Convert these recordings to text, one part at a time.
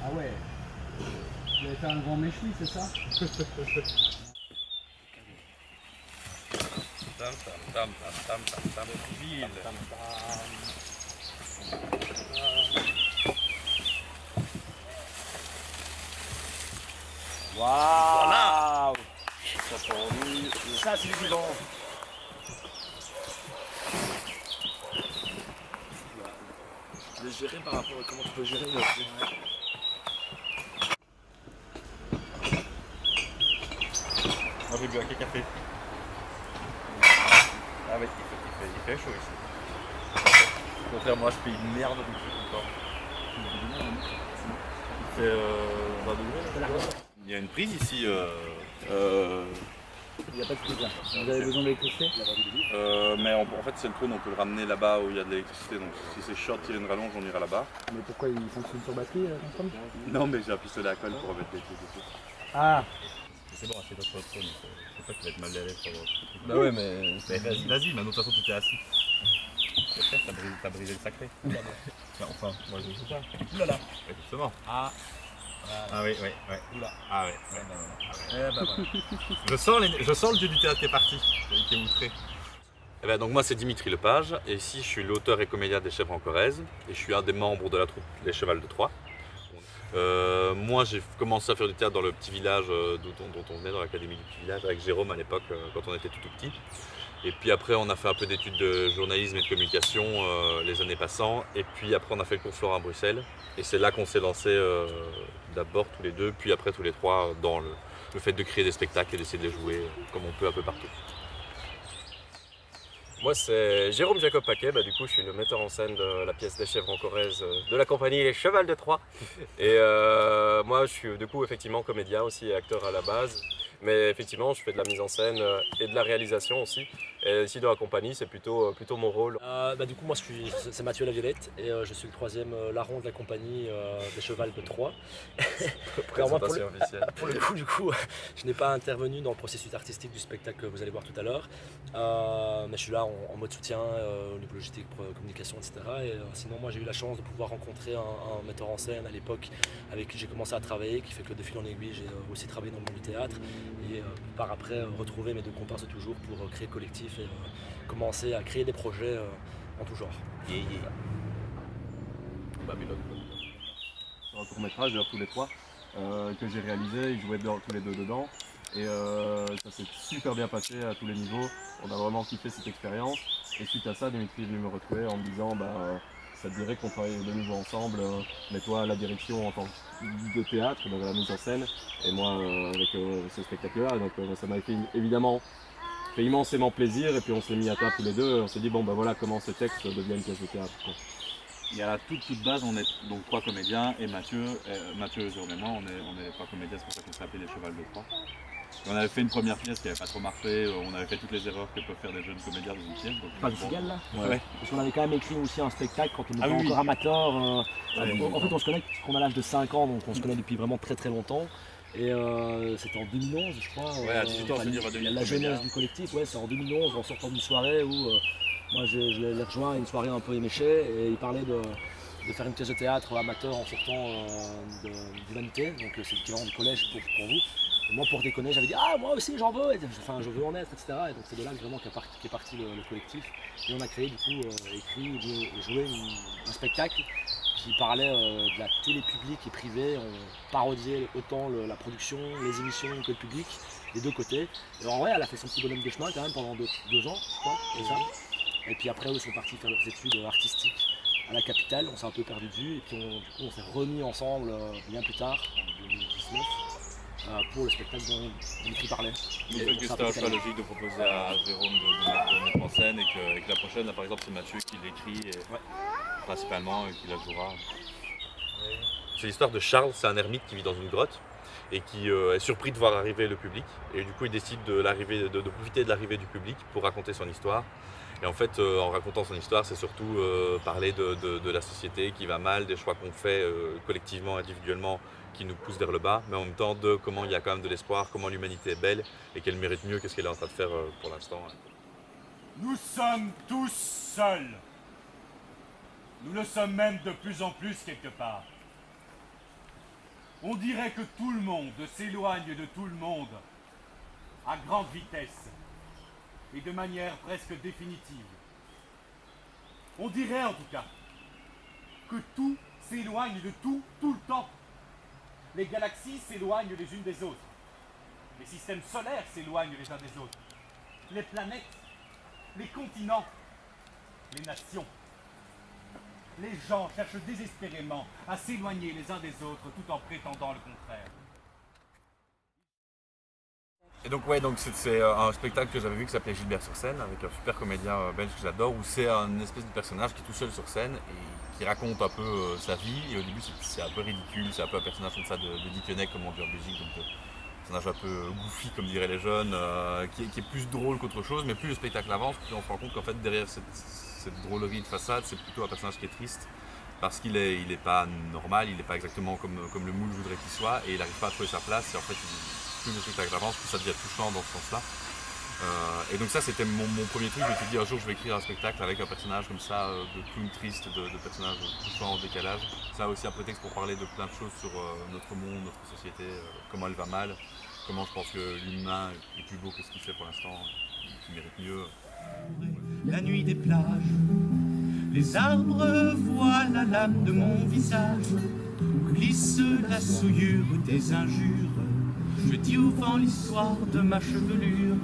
Ah ouais. Vous avez fait un grand méchoui, c'est ça? Waouh! Ça, c'est du vivant. Je vais gérer par rapport à comment tu peux gérer. Moi j'ai bu un café. Ah ouais, il fait chaud ici. Contrairement à ce pays de merde où il fait tout le temps. Il fait 20 degrés. Il y a une prise ici. Il n'y a pas de prise là. Vous avez besoin d'électricité? Mais en fait c'est le trône, on peut le ramener là-bas où il y a de l'électricité. Donc si c'est short, il y a une rallonge, on ira là-bas. Mais pourquoi il fonctionne sur batterie comme ça? Non mais j'ai un pistolet à colle pour remettre l'électricité dessus. Ah! C'est bon, c'est notre trône. C'est pas que tu vas être mal à l'aise sur le truc. Bah ouais, mais. Vas-y, mais de toute façon tu étais assis. C'est fait, t'as brisé le sacré. Enfin, moi je sais pas. Oulala! Ouais, justement. Ah! Ah oui, oui, oui. Oula! Ah ouais. Eh ben voilà. Je sens le dieu du théâtre qui est parti, qui est outré. Eh ben, donc moi c'est Dimitri Lepage, et ici je suis l'auteur et comédien des Chèvres en Corrèze, et je suis un des membres de la troupe Les Chevals de Troyes. Moi j'ai commencé à faire du théâtre dans le petit village dont on venait, dans l'académie du petit village, avec Jérôme à l'époque, quand on était tout petit. Et puis après on a fait un peu d'études de journalisme et de communication les années passant, et puis après on a fait le cours Florent à Bruxelles, et c'est là qu'on s'est lancé d'abord tous les deux, puis après tous les trois dans le fait de créer des spectacles et d'essayer de les jouer comme on peut un peu partout. Moi c'est Jérôme Jacob Paquet, du coup je suis le metteur en scène de la pièce des Chèvres en Corrèze de la compagnie Les Chevals de Troyes. Et moi je suis du coup effectivement comédien aussi et acteur à la base. Mais effectivement je fais de la mise en scène et de la réalisation aussi. Et ici dans la compagnie c'est plutôt mon rôle. Du coup moi c'est Mathieu Laviolette et je suis le troisième larron de la compagnie des Chevals de Troyes. Alors moi, pour le coup, du coup, je n'ai pas intervenu dans le processus artistique du spectacle que vous allez voir tout à l'heure, mais je suis là en mode soutien au niveau logistique, communication, etc. Et sinon, moi, j'ai eu la chance de pouvoir rencontrer un metteur en scène à l'époque avec qui j'ai commencé à travailler, qui fait que de fil en aiguille, j'ai aussi travaillé dans le monde du théâtre et par après retrouver mes deux comparses de toujours pour créer le collectif et commencer à créer des projets en tout genre. Babylone. Un court-métrage d'ailleurs tous les trois que j'ai réalisé, ils jouaient tous les deux dedans et ça s'est super bien passé à tous les niveaux, on a vraiment kiffé cette expérience et suite à ça Dimitri est venu me retrouver en me disant ça te dirait qu'on travaille de nouveau ensemble, mais toi à la direction en tant que de théâtre, donc à la mise en scène et moi avec ce spectacle là, donc ça m'a fait évidemment fait immensément plaisir et puis on s'est mis à table tous les deux, on s'est dit voilà comment ce texte devient une pièce de théâtre quoi. Il y a la toute base, on est donc trois comédiens et Mathieu, Jérôme et moi, on est trois comédiens, c'est pour ça qu'on s'appelait les Chevals de Troyes. On avait fait une première pièce qui n'avait pas trop marché, on avait fait toutes les erreurs que peuvent faire des jeunes comédiens dans une pièce. Pas de cigale là Ouais. Parce qu'on avait quand même écrit aussi un spectacle quand on était oui. encore amateur. En oui. fait on se connaît qu'on a l'âge de 5 ans, donc on se connaît depuis vraiment très très longtemps. Et c'était en 2011 je crois. Ouais, à 18 ans, on s'est dit, on va devenir la comédien. jeunesse du collectif, ouais, c'est en 2011 en sortant d'une soirée où moi je l'ai rejoint à une soirée un peu éméchée et il parlait de faire une pièce de théâtre amateur en sortant d'humanité, donc c'est l'équivalent du collège pour vous. Moi, pour déconner, j'avais dit ah moi aussi j'en veux, je veux en être, etc. Et donc c'est de là vraiment qu'est parti le collectif. Et on a créé du coup, écrit et joué un spectacle qui parlait de la télé publique et privée. On parodiait autant la production, les émissions que le public, des deux côtés. Et en vrai, elle a fait son petit bonhomme de chemin quand même pendant 2 ans, je crois, et ça. Et puis après, eux sont partis faire leurs études artistiques à la capitale. On s'est un peu perdu de vue et puis du coup, on s'est remis ensemble bien plus tard, en 2019. Pour le spectacle dont Dimitri parlait. Il fait que c'était un choix logique de proposer à Jérôme de mettre en scène et que la prochaine, là, par exemple, c'est Mathieu qui l'écrit principalement et qui la jouera. C'est l'histoire de Charles, c'est un ermite qui vit dans une grotte et qui est surpris de voir arriver le public. Et du coup, il décide de profiter de l'arrivée du public pour raconter son histoire. Et en fait, en racontant son histoire, c'est surtout parler de la société qui va mal, des choix qu'on fait collectivement, individuellement, qui nous poussent vers le bas, mais en même temps de comment il y a quand même de l'espoir, comment l'humanité est belle et qu'elle mérite mieux que ce qu'elle est en train de faire pour l'instant. Nous sommes tous seuls. Nous le sommes même de plus en plus quelque part. On dirait que tout le monde s'éloigne de tout le monde à grande vitesse et de manière presque définitive. On dirait en tout cas que tout s'éloigne de tout le temps. Les galaxies s'éloignent les unes des autres. Les systèmes solaires s'éloignent les uns des autres. Les planètes, les continents, les nations. Les gens cherchent désespérément à s'éloigner les uns des autres tout en prétendant le contraire. Et donc c'est un spectacle que j'avais vu qui s'appelait Gilbert sur scène, avec un super comédien belge que j'adore, où c'est un espèce de personnage qui est tout seul sur scène et qui raconte un peu sa vie. Et au début c'est un peu ridicule, c'est un peu un personnage comme ça de Dickeneck, comme on dit en Belgique, donc un personnage un peu goofy comme diraient les jeunes, qui est plus drôle qu'autre chose, mais plus le spectacle avance, plus on se rend compte qu'en fait derrière cette drôlerie de façade, c'est plutôt un personnage qui est triste. Parce qu'il est pas normal, il n'est pas exactement comme le moule voudrait qu'il soit, et il n'arrive pas à trouver sa place, et en fait plus le spectacle avance, plus ça devient touchant dans ce sens-là. Et donc ça c'était mon premier truc, je me suis dit un jour je vais écrire un spectacle avec un personnage comme ça, de clown triste, de personnage touchant en décalage. Ça aussi un prétexte pour parler de plein de choses sur notre monde, notre société, comment elle va mal, comment je pense que l'humain est plus beau que ce qu'il fait pour l'instant, qu'il mérite mieux. La nuit des plages, les arbres voient la lame de mon visage, glisse la souillure des injures. Je dis au vent l'histoire de ma chevelure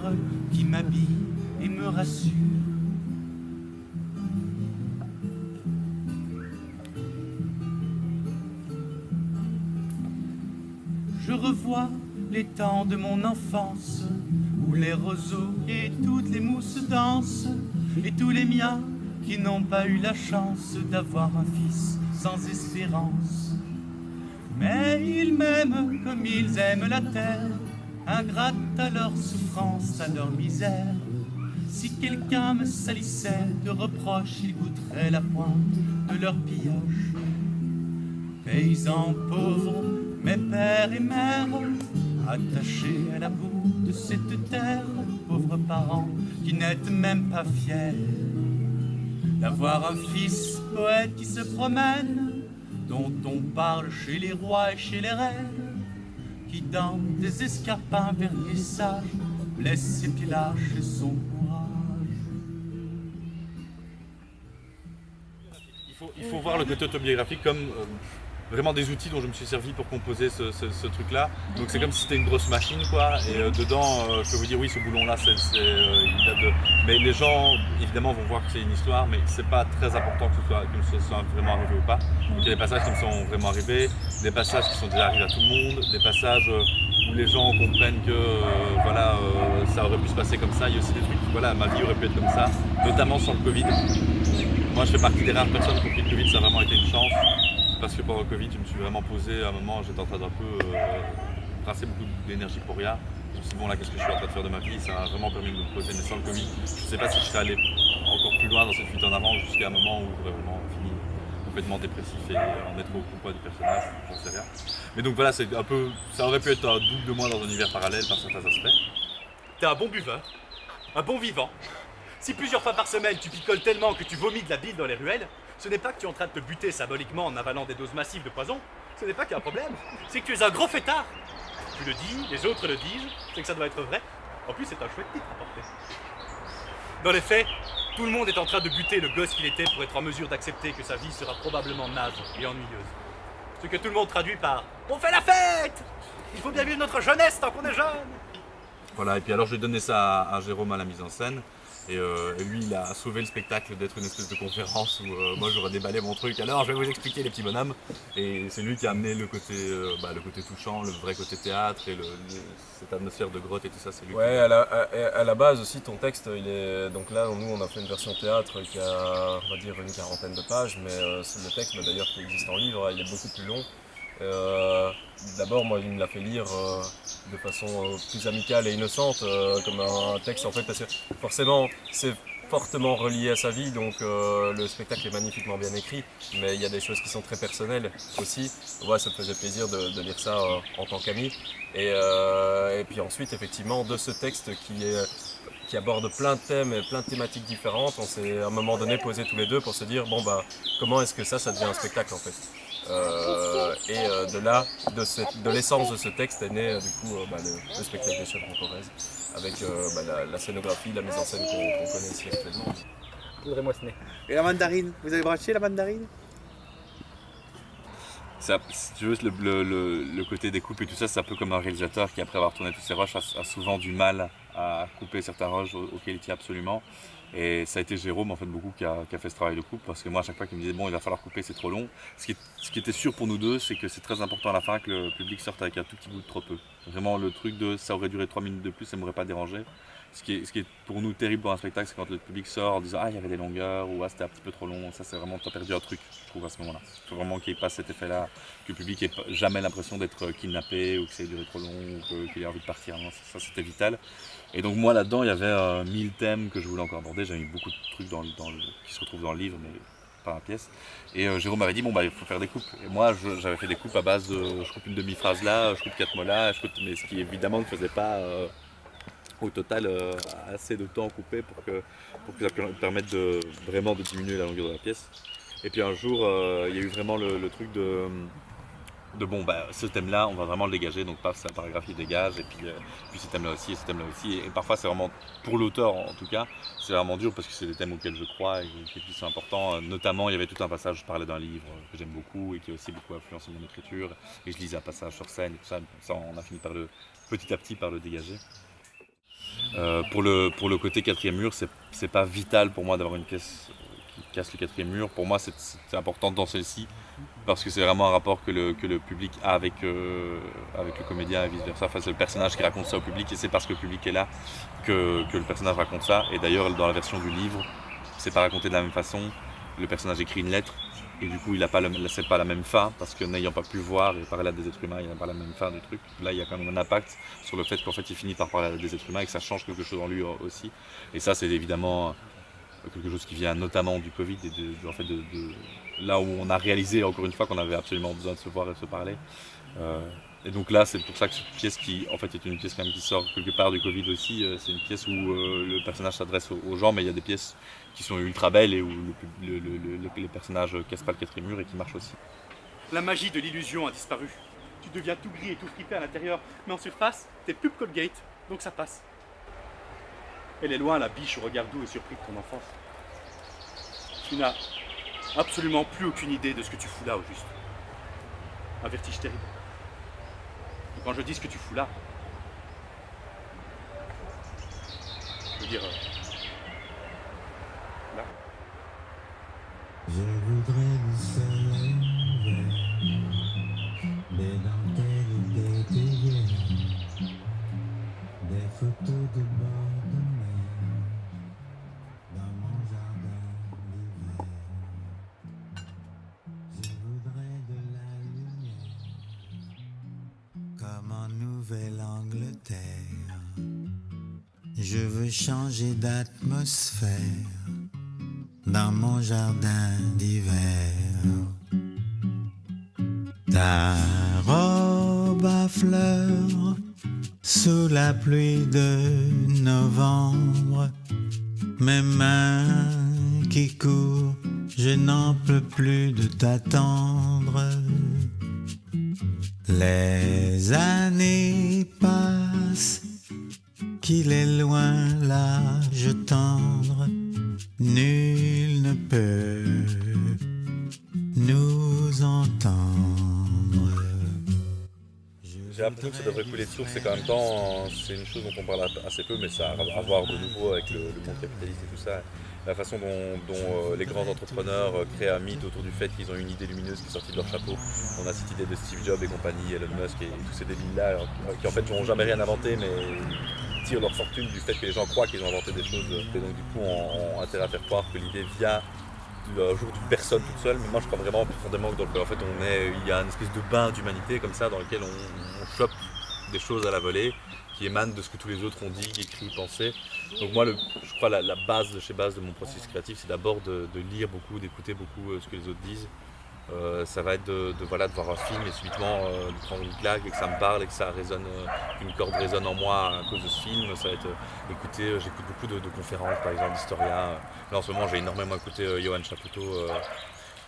qui m'habille et me rassure. Je revois les temps de mon enfance où les roseaux et toutes les mousses dansent, et tous les miens qui n'ont pas eu la chance d'avoir un fils sans espérance. Mais ils m'aiment comme ils aiment la terre, ingrates à leur souffrance, à leur misère. Si quelqu'un me salissait de reproches, ils goûteraient la pointe de leur pillage. Paysans pauvres, mes pères et mères, attachés à la boue de cette terre, pauvres parents qui n'êtes même pas fiers d'avoir un fils poète qui se promène, dont on parle chez les rois et chez les reines, qui dans des escarpins vernissages blesse et lâche son courage. Il faut voir le côté autobiographique comme vraiment des outils dont je me suis servi pour composer ce truc-là. Donc c'est comme si c'était une grosse machine, quoi. Et dedans, je peux vous dire, oui, ce boulon-là, il date de... Mais les gens, évidemment, vont voir que c'est une histoire, mais c'est pas très important que ce soit vraiment arrivé ou pas. Donc il y a des passages qui me sont vraiment arrivés, des passages qui sont déjà arrivés à tout le monde, des passages où les gens comprennent que ça aurait pu se passer comme ça. Il y a aussi des trucs, voilà, ma vie aurait pu être comme ça, notamment sans le Covid. Moi, je fais partie des rares personnes pour qui le Covid, ça a vraiment été une chance. Parce que pendant le Covid, je me suis vraiment posé, à un moment, j'étais en train d'un peu brasser beaucoup d'énergie pour rien. Je me suis dit, bon là, qu'est-ce que je suis en train de faire de ma vie? Ça a vraiment permis de me poser, mais sans le Covid, je ne sais pas si je serais allé encore plus loin dans cette fuite en avant jusqu'à un moment où j'aurais vraiment fini complètement dépressif et en être au poids du personnage, j'en sais rien. Mais donc voilà, c'est un peu, ça aurait pu être un double de moi dans un univers parallèle par certains aspects. T'es un bon buveur, un bon vivant. Si plusieurs fois par semaine tu picoles tellement que tu vomis de la bile dans les ruelles, ce n'est pas que tu es en train de te buter symboliquement en avalant des doses massives de poison, ce n'est pas qu'il y a un problème, c'est que tu es un gros fêtard. Tu le dis, les autres le disent, c'est que ça doit être vrai. En plus, c'est un chouette titre à porter. Dans les faits, tout le monde est en train de buter le gosse qu'il était pour être en mesure d'accepter que sa vie sera probablement naze et ennuyeuse. Ce que tout le monde traduit par « On fait la fête ! Il faut bien vivre notre jeunesse tant qu'on est jeune !» Voilà, et puis alors j'ai donné ça à Jérôme à la mise en scène. Et lui, il a sauvé le spectacle d'être une espèce de conférence où moi j'aurais déballé mon truc. Alors je vais vous expliquer les petits bonhommes. Et c'est lui qui a amené le côté touchant, le vrai côté théâtre et cette atmosphère de grotte et tout ça. C'est lui. Ouais, à la base aussi, ton texte, il est. Donc là, nous, on a fait une version théâtre qui a, on va dire, une 40aine de pages. Mais c'est le texte, d'ailleurs, qui existe en livre, il est beaucoup plus long. D'abord, moi, il me l'a fait lire de façon plus amicale et innocente, comme un texte en fait, parce que forcément, c'est fortement relié à sa vie, donc le spectacle est magnifiquement bien écrit, mais il y a des choses qui sont très personnelles aussi. Ouais, ça me faisait plaisir de lire ça en tant qu'ami. Et puis ensuite, effectivement, de ce texte qui aborde plein de thèmes et plein de thématiques différentes, on s'est à un moment donné posé tous les deux pour se dire, bon bah, comment est-ce que ça devient un spectacle en fait. De là, de l'essence de ce texte est né du coup le spectacle des chèvres en Corrèze, avec la scénographie, la mise en scène qu'on connaît ici actuellement. Poudre et moissenet. Et la mandarine, vous avez branché la mandarine? Ça, si tu veux, le côté des coupes et tout ça, c'est un peu comme un réalisateur qui, après avoir tourné toutes ses rushs, a souvent du mal à couper certains rushs auxquels il tient absolument. Et ça a été Jérôme, en fait, beaucoup qui a fait ce travail de coupe, parce que moi, à chaque fois qu'il me disait, bon, il va falloir couper, c'est trop long. Ce qui était sûr pour nous deux, c'est que c'est très important à la fin que le public sorte avec un tout petit bout de trop peu. Vraiment, le truc de ça aurait duré 3 minutes de plus, ça ne m'aurait pas dérangé. Ce qui est pour nous terrible dans un spectacle, c'est quand le public sort en disant, ah, il y avait des longueurs, ou ah, c'était un petit peu trop long. Ça, c'est vraiment, t'as perdu un truc, je trouve, à ce moment-là. Il faut vraiment qu'il n'y ait pas cet effet-là, que le public n'ait jamais l'impression d'être kidnappé, ou que ça ait duré trop long, ou qu'il ait envie de partir. Non, ça, c'était vital. Et donc moi là-dedans, il y avait 1000 thèmes que je voulais encore aborder. J'avais mis beaucoup de trucs qui se retrouvent dans le livre, mais pas dans la pièce. Et Jérôme m'avait dit, bon bah il faut faire des coupes. Et moi j'avais fait des coupes à base de, je coupe une demi-phrase là, je coupe 4 mots là, mais ce qui évidemment ne faisait pas au total assez de temps coupé pour que ça permette vraiment de diminuer la longueur de la pièce. Et puis un jour, il y a eu vraiment le truc de bon, bah, ce thème-là, on va vraiment le dégager, donc paf, c'est un paragraphe qui dégage, et puis ce thème-là aussi, et ce thème-là aussi. Et parfois, c'est vraiment, pour l'auteur en tout cas, c'est vraiment dur parce que c'est des thèmes auxquels je crois et qui sont importants. Notamment, il y avait tout un passage, je parlais d'un livre que j'aime beaucoup et qui a aussi beaucoup influencé mon écriture. Et je lisais un passage sur scène et tout ça, ça on a fini petit à petit par le dégager. Pour le côté quatrième mur, c'est pas vital pour moi d'avoir une pièce qui casse le quatrième mur. Pour moi, c'est important dans celle-ci parce que c'est vraiment un rapport que le public a avec le comédien et vice versa. Enfin, c'est le personnage qui raconte ça au public et c'est parce que le public est là que le personnage raconte ça. Et d'ailleurs, dans la version du livre, c'est pas raconté de la même façon. Le personnage écrit une lettre et du coup, c'est pas la même fin parce que n'ayant pas pu voir et parler à des êtres humains, il n'a pas la même fin du truc. Là, il y a quand même un impact sur le fait qu'en fait, il finit par parler à des êtres humains et que ça change quelque chose en lui aussi. Et ça, c'est évidemment quelque chose qui vient notamment du Covid et de là où on a réalisé encore une fois qu'on avait absolument besoin de se voir et de se parler. Et donc là, c'est pour ça que cette pièce qui en fait est une pièce quand même qui sort quelque part du Covid aussi, c'est une pièce où le personnage s'adresse aux gens, mais il y a des pièces qui sont ultra belles et où les personnages cassent pas le quatrième mur et qui marchent aussi. La magie de l'illusion a disparu. Tu deviens tout gris et tout fripé à l'intérieur, mais en surface, t'es pub Colgate, donc ça passe. Elle est loin la biche au regard doux et surpris de ton enfance. Tu n'as absolument plus aucune idée de ce que tu fous là au juste. Un vertige terrible. Et quand je dis ce que tu fous là, je veux dire là. Je voudrais du soleil vert, des dentelles d'étayères, des photos de bord de mer, dans mon jardin d'hiver. Je voudrais de la lumière, comme en Nouvelle-Angleterre. Je veux changer d'atmosphère dans mon jardin d'hiver. Ta robe à fleurs sous la pluie de novembre, mes mains qui courent, je n'en peux plus de t'attendre. Les années passent, qu'il est loin l'âge tendre, nul ne peut nous entendre. J'ai l'impression que ça devrait couler de source et qu'en même temps, c'est une chose dont on parle assez peu, mais ça a à voir de nouveau avec le monde capitaliste et tout ça. La façon dont les grands entrepreneurs créent un mythe autour du fait qu'ils ont une idée lumineuse qui est sortie de leur chapeau. On a cette idée de Steve Jobs et compagnie, Elon Musk et tous ces débiles-là, qui en fait n'ont jamais rien inventé, mais tirent leur fortune du fait que les gens croient qu'ils ont inventé des choses. Et donc du coup, ont intérêt à faire croire que l'idée vient le jour d'une personne toute seule, mais moi je crois vraiment profondément que en fait il y a une espèce de bain d'humanité comme ça dans lequel on chope des choses à la volée qui émanent de ce que tous les autres ont dit, écrit, pensé. Donc moi je crois la base de chez base de mon processus créatif, c'est d'abord de lire beaucoup, d'écouter beaucoup ce que les autres disent. Ça va être de voir un film et subitement de prendre une claque et que ça me parle et que ça résonne, une corde résonne en moi à cause de ce film. Ça va être écouter, j'écoute beaucoup de conférences par exemple d'historiens. Là en ce moment j'ai énormément écouté Johann Chapoutot,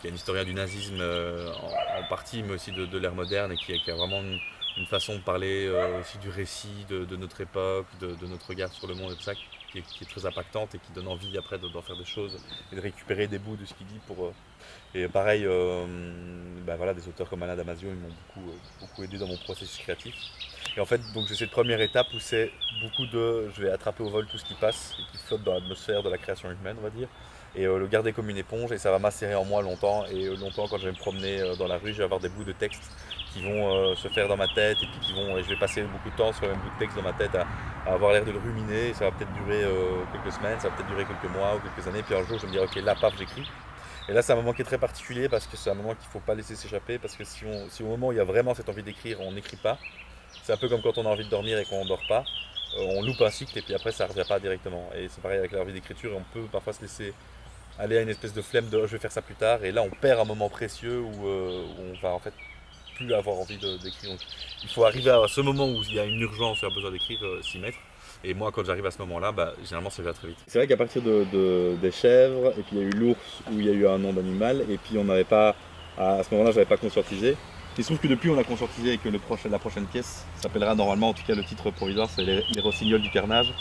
qui est un historien du nazisme en partie, mais aussi de l'ère moderne et qui a vraiment une façon de parler aussi du récit de notre époque, de notre regard sur le monde et tout ça, qui est très impactante et qui donne envie après d'en faire des choses et de récupérer des bouts de ce qu'il dit pour... Et pareil, des auteurs comme Alain Damasio, ils m'ont beaucoup aidé dans mon processus créatif. Et en fait, donc j'ai cette première étape où c'est beaucoup je vais attraper au vol tout ce qui passe et qui flotte dans l'atmosphère de la création humaine, on va dire, et le garder comme une éponge, et ça va macérer en moi longtemps. Et longtemps, quand je vais me promener dans la rue, je vais avoir des bouts de texte qui vont se faire dans ma tête, et puis je vais passer beaucoup de temps sur le même bout de texte dans ma tête à avoir l'air de le ruminer, et ça va peut-être durer quelques semaines, ça va peut-être durer quelques mois ou quelques années, puis un jour je vais me dire ok, là paf, j'écris. Et là c'est un moment qui est très particulier parce que c'est un moment qu'il ne faut pas laisser s'échapper, parce que si au moment où il y a vraiment cette envie d'écrire, on n'écrit pas, c'est un peu comme quand on a envie de dormir et qu'on ne dort pas, on loupe un cycle et puis après ça ne revient pas directement. Et c'est pareil avec l'envie d'écriture, on peut parfois se laisser aller à une espèce de flemme de je vais faire ça plus tard, et là on perd un moment précieux où on va en fait plus avoir envie d'écrire. Donc, il faut arriver à ce moment où il y a une urgence et un besoin d'écrire, s'y mettre. Et moi, quand j'arrive à ce moment-là, généralement, ça va très vite. C'est vrai qu'à partir des chèvres, et puis il y a eu l'ours, où il y a eu un nom d'animal, et puis on n'avait pas, à ce moment-là, j'avais pas conscientisé. Il se trouve que depuis, on a conscientisé et que la prochaine pièce s'appellera normalement, en tout cas le titre provisoire, c'est les rossignols du carnage,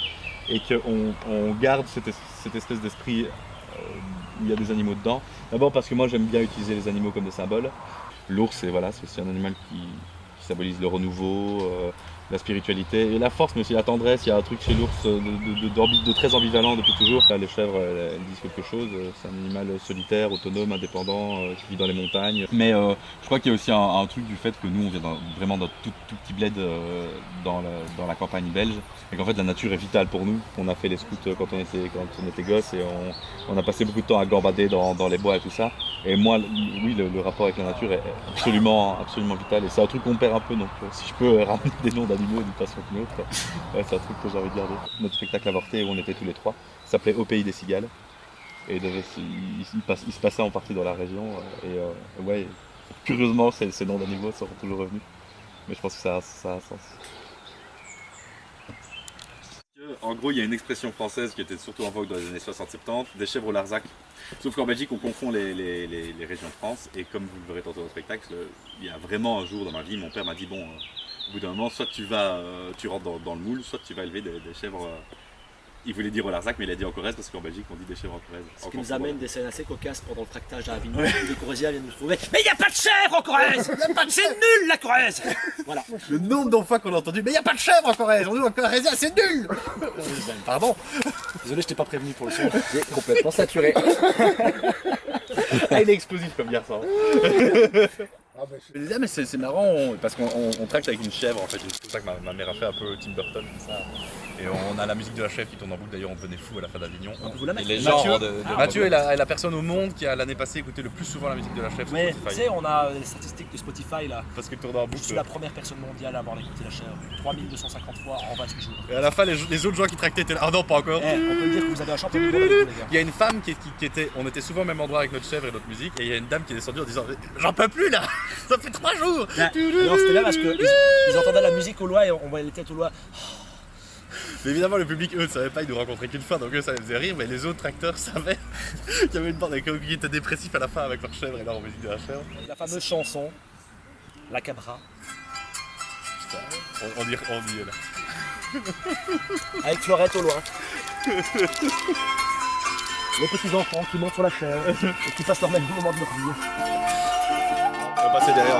et qu'on garde cette espèce d'esprit où il y a des animaux dedans. D'abord parce que moi, j'aime bien utiliser les animaux comme des symboles. L'ours, c'est aussi un animal qui symbolise le renouveau, la spiritualité et la force, mais aussi la tendresse. Il y a un truc chez l'ours de très ambivalent depuis toujours. Là, les chèvres, elles disent quelque chose. C'est un animal solitaire, autonome, indépendant, qui vit dans les montagnes. Mais je crois qu'il y a aussi un truc du fait que nous, on vient vraiment dans tout petit bled dans la campagne belge. Et qu'en fait, la nature est vitale pour nous. On a fait les scouts quand on était gosse et on a passé beaucoup de temps à gambader dans les bois et tout ça. Et moi, oui, le rapport avec la nature est absolument vital. Et c'est un truc qu'on perd un peu. Donc, si je peux ramener des noms d'animaux d'une façon qu'une autre, c'est un truc que j'ai envie de garder. Notre spectacle avorté où on était tous les trois s'appelait Au pays des cigales. Et il se passait en partie dans la région. Et curieusement, ces noms d'animaux sont toujours revenus. Mais je pense que ça a sens. En gros, il y a une expression française qui était surtout en vogue dans les années 60-70, des chèvres au Larzac. Sauf qu'en Belgique, on confond les régions de France. Et comme vous le verrez tantôt dans le spectacle, il y a vraiment un jour dans ma vie, mon père m'a dit bon, au bout d'un moment, soit tu rentres dans le moule, soit tu vas élever des chèvres. Il voulait dire au Larzac, mais il a dit en Corrèze parce qu'en Belgique, on dit des chèvres en Corrèze. Ce qui nous amène des scènes assez cocasses pendant le tractage à Avignon. Les Corréziens viennent nous trouver. Mais il n'y a pas de chèvre en Corrèze. C'est nul la Corrèze. Voilà. Le nombre d'enfants qu'on a entendu, mais il n'y a pas de chèvre en Corrèze. On dit en Corrèze, c'est nul. Pardon. Désolé, je t'ai pas prévenu pour le son. J'ai complètement saturé. Il est explosif comme garçon. Je me disais, mais c'est marrant parce qu'on tracte avec une chèvre en fait. C'est pour ça que ma mère a fait un peu Tim Burton comme ça. Et on a la musique de la chèvre qui tourne en boucle. D'ailleurs, on devenait fou à la fin d'Avignon. Et les gens Mathieu est la personne au monde qui a l'année passée écouté le plus souvent la musique de la chèvre. Mais tu sais, on a les statistiques de Spotify là. Parce qu'il tourne en boucle. Je suis la première personne mondiale à avoir écouté la chèvre. 3250 fois en 28 jours. Et à la fin, les autres gens qui tractaient étaient là. Ah non, pas encore. On peut dire que vous avez un champion du monde avec vous, les gars. Il y a une femme qui était. On était souvent au même endroit avec notre chèvre et notre musique. Et il y a une dame qui est descendue en disant j'en peux plus là. Ça fait 3 jours. Non, c'était là parce qu'ils entendaient la musique au loin et on voyait les têtes au loin. Mais évidemment, le public, eux, ne savaient pas, ils nous rencontraient qu'une fois, donc eux, ça les faisait rire, mais les autres tracteurs savaient qu'il y avait une bande qui était dépressif à la fin avec leur chèvre et leur musique de la chèvre. La fameuse chanson, La Cabra, On y est là. Avec Fleurette au loin. Les petits enfants qui montent sur la chaise et qui passent leur même moment de leur vie. On va passer derrière.